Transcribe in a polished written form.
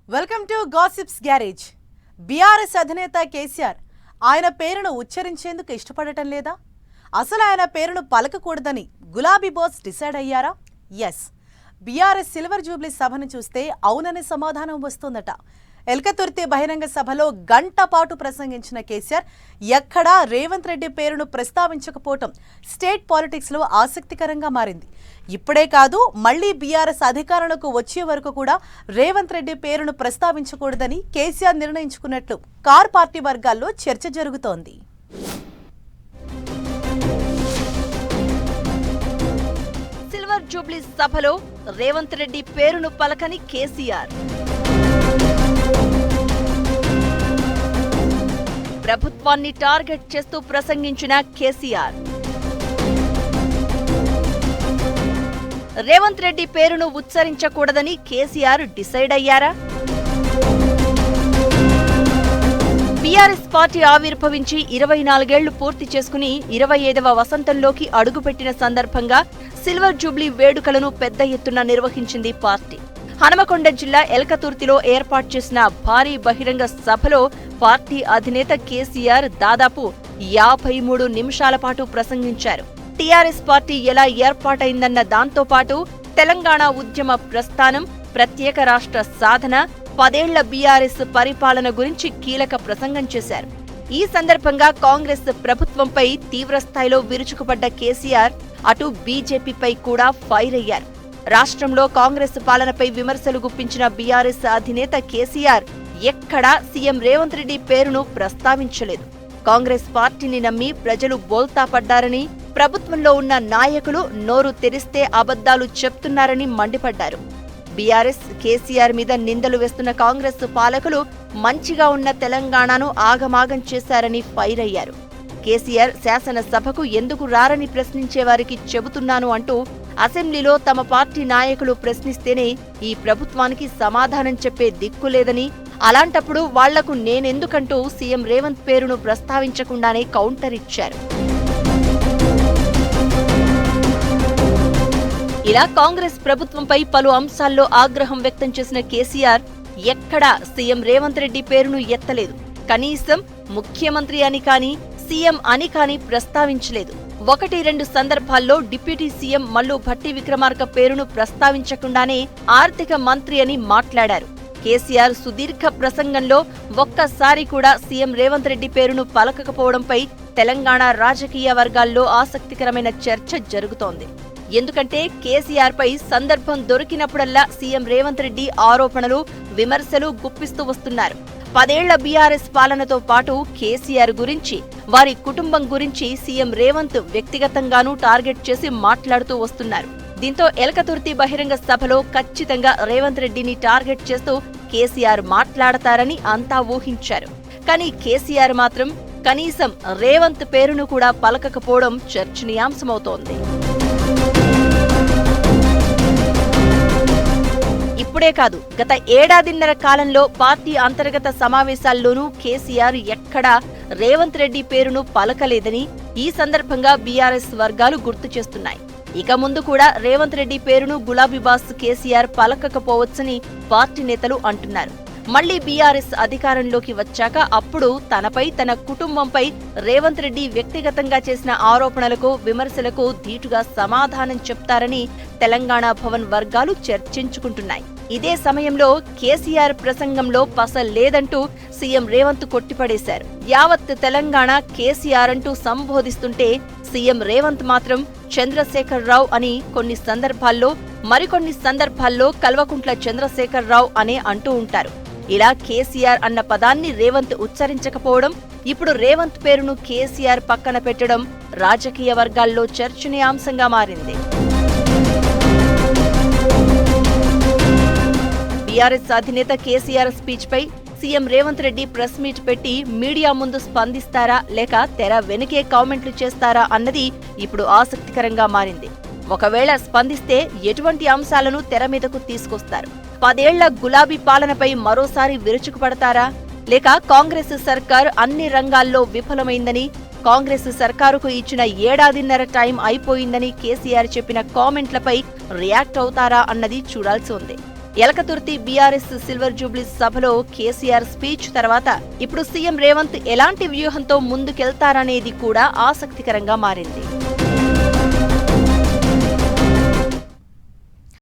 Welcome to gossips garage. BRS అధినేత కేసీఆర్ ఆయన పేరును ఉచ్చరించేందుకు ఇష్టపడటం లేదా? అసలు ఆయన పేరును పలకకూడదని గులాబీ బాస్ డిసైడ్ అయ్యారా? ఎస్, బీఆర్ఎస్ సిల్వర్ జూబ్లీ సభను చూస్తే అవుననే సమాధానం వస్తుందట. ఎల్కతుర్తి బహిరంగ సభలో గంట పాటు ప్రసంగించిన కేసీఆర్ ఎక్కడా రేవంత్ రెడ్డి పేరును ప్రస్తావించకపోవటం స్టేట్ పాలిటిక్స్ లో ఆసక్తికరంగా మారింది. ఇప్పుడే కాదు, మళ్లీ బీఆర్ఎస్ అధికారంలోకి వచ్చే వరకు కూడా రేవంత్ రెడ్డి పేరును ప్రస్తావించకూడదని కేసీఆర్ నిర్ణయించుకున్నట్లు కార్ పార్టీ వర్గాల్లో చర్చ జరుగుతోంది. సిల్వర్ జూబ్లీ సభలో రేవంత్ రెడ్డి పేరును పలకని కేసీఆర్, ప్రభుత్వాన్ని టార్గెట్ చేస్తూ ప్రసంగించిన కేసీఆర్, రేవంత్ రెడ్డి పేరును ఉచ్చరించకూడదని కేసీఆర్ డిసైడ్ అయ్యారా? బీఆర్ఎస్ పార్టీ ఆవిర్భవించి 24 ఏళ్లు పూర్తి చేసుకుని 25వ వసంతంలోకి అడుగుపెట్టిన సందర్భంగా సిల్వర్ జూబ్లీ వేడుకలను పెద్ద ఎత్తున నిర్వహించింది పార్టీ. హనుమకొండ జిల్లా ఎల్కతుర్తిలో ఏర్పాటు చేసిన భారీ బహిరంగ సభలో పార్టీ అధినేత కేసీఆర్ దాదాపు 53 నిమిషాల పాటు ప్రసంగించారు. టీఆర్ఎస్ పార్టీ ఎలా ఏర్పాటైందన్న దాంతో పాటు తెలంగాణ ఉద్యమ ప్రస్థానం, ప్రత్యేక రాష్ట్ర సాధన, 10 ఏళ్ల బీఆర్ఎస్ పరిపాలన గురించి కీలక ప్రసంగం చేశారు. ఈ సందర్భంగా కాంగ్రెస్ ప్రభుత్వంపై తీవ్రస్థాయిలో విరుచుకుపడ్డ కేసీఆర్ అటు బీజేపీపై కూడా ఫైర్ అయ్యారు. రాష్ట్రంలో కాంగ్రెస్ పాలనపై విమర్శలు గుప్పించిన బీఆర్ఎస్ అధినేత కేసీఆర్ ఎక్కడా సీఎం రేవంత్ రెడ్డి పేరును ప్రస్తావించలేదు. కాంగ్రెస్ పార్టీని నమ్మి ప్రజలు బోల్తా పడ్డారని, ప్రభుత్వంలో ఉన్న నాయకులు నోరు తెరిస్తే అబద్ధాలు చెప్తున్నారని మండిపడ్డారు. బీఆర్ఎస్, కేసీఆర్ మీద నిందలు వేస్తున్న కాంగ్రెస్ పాలకులు మంచిగా ఉన్న తెలంగాణను ఆగమాగం చేశారని ఫైర్ అయ్యారు. కేసీఆర్ శాసనసభకు ఎందుకు రారని ప్రశ్నించే వారికి చెబుతున్నాను అంటూ అసెంబ్లీలో తమ పార్టీ నాయకులు ప్రశ్నిస్తేనే ఈ ప్రభుత్వానికి సమాధానం చెప్పే దిక్కులేదని, అలాంటప్పుడు వాళ్లకు నేనెందుకంటూ సీఎం రేవంత్ పేరును ప్రస్తావించకుండానే కౌంటర్ ఇచ్చారు. ఇలా కాంగ్రెస్ ప్రభుత్వంపై పలు అంశాల్లో ఆగ్రహం వ్యక్తం చేసిన కేసీఆర్ ఎక్కడా సీఎం రేవంత్ రెడ్డి పేరును ఎత్తలేదు. కనీసం ముఖ్యమంత్రి అని కానీ, సీఎం అని కానీ ప్రస్తావించలేదు. 1-2 సందర్భాల్లో డిప్యూటీ సీఎం మల్లు భట్టి విక్రమార్క పేరును ప్రస్తావించకుండానే ఆర్థిక మంత్రి అని మాట్లాడారు. కేసీఆర్ సుదీర్ఘ ప్రసంగంలో ఒక్కసారి కూడా సీఎం రేవంత్ రెడ్డి పేరును పలకకపోవడంపై తెలంగాణ రాజకీయ వర్గాల్లో ఆసక్తికరమైన చర్చ జరుగుతోంది. ఎందుకంటే కేసీఆర్ పై సందర్భం దొరికినప్పుడల్లా సీఎం రేవంత్ రెడ్డి ఆరోపణలు, విమర్శలు గుప్పిస్తూ వస్తున్నారు. 10 ఏళ్ల బీఆర్ఎస్ పాలనతో పాటు కేసీఆర్ గురించి, వారి కుటుంబం గురించి సీఎం రేవంత్ వ్యక్తిగతంగానూ టార్గెట్ చేసి మాట్లాడుతూ వస్తున్నారు. దీంతో ఎల్కతుర్తి బహిరంగ సభలో ఖచ్చితంగా రేవంత్ రెడ్డిని టార్గెట్ చేస్తూ కేసీఆర్ మాట్లాడతారని అంతా ఊహించారు. కానీ కేసీఆర్ మాత్రం కనీసం రేవంత్ పేరును కూడా పలకకపోవడం చర్చనీయాంశమవుతోంది. ఇప్పుడే కాదు, గత ఏడాదిన్నర కాలంలో పార్టీ అంతర్గత సమావేశాల్లోనూ కేసీఆర్ ఎక్కడా రేవంత్ రెడ్డి పేరును పలకలేదని ఈ సందర్భంగా బీఆర్ఎస్ వర్గాలు గుర్తు చేస్తున్నాయి. ఇక ముందు కూడా రేవంత్ రెడ్డి పేరును గులాబీ బాస్ కేసీఆర్ పలకకపోవచ్చని పార్టీ నేతలు అంటున్నారు. మళ్లీ బీఆర్ఎస్ అధికారంలోకి వచ్చాక అప్పుడు తనపై, తన కుటుంబంపై రేవంత్ రెడ్డి వ్యక్తిగతంగా చేసిన ఆరోపణలకు, విమర్శలకు ధీటుగా సమాధానం చెప్తారని తెలంగాణ భవన్ వర్గాలు చర్చించుకుంటున్నాయి. ఇదే సమయంలో కేసీఆర్ ప్రసంగంలో పస లేదంటూ సీఎం రేవంత్ కొట్టిపడేశారు. యావత్ తెలంగాణ కేసీఆర్ అంటూ సంబోధిస్తుంటే సీఎం రేవంత్ మాత్రం చంద్రశేఖరరావు అని కొన్ని సందర్భాల్లో, మరికొన్ని సందర్భాల్లో కల్వకుంట్ల చంద్రశేఖరరావు అనే అంటూ ఉంటారు. ఇలా కేసీఆర్ అన్న పదాన్ని రేవంత్ ఉచ్చరించకపోవడం, ఇప్పుడు రేవంత్ పేరును కేసీఆర్ పక్కన పెట్టడం రాజకీయ వర్గాల్లో చర్చనీయాంశంగా మారింది. బీఆర్ఎస్ అధినేత కేసీఆర్ స్పీచ్ పై CM Revanth Reddy press meet పెట్టి మీడియా ముందు స్పందిస్తారా, లేక తెర వెనుకే కామెంట్లు చేస్తారా అన్నది ఇప్పుడు ఆసక్తికరంగా మారింది. ఒకవేళ స్పందిస్తే ఎటువంటి అంశాలను తెర మీదకు తీసుకొస్తారు? 10 ఏళ్ల గులాబీ పాలనపై మరోసారి విరుచుకుపడతారా, లేక కాంగ్రెస్ సర్కార్ అన్ని రంగాల్లో విఫలమైందని, కాంగ్రెస్ సర్కారుకు ఇచ్చిన ఏడాదిన్నర టైం అయిపోయిందని కేసీఆర్ చెప్పిన కామెంట్లపై రియాక్ట్ అవుతారా అన్నది చూడాల్సి ఉంది. ఎలకతుర్తి బీఆర్ఎస్ సిల్వర్ జూబ్లీ సభలో కేసీఆర్ స్పీచ్ తర్వాత ఇప్పుడు సీఎం రేవంత్ ఎలాంటి వ్యూహంతో ముందుకెళ్తారనేది కూడా ఆసక్తికరంగా మారింది.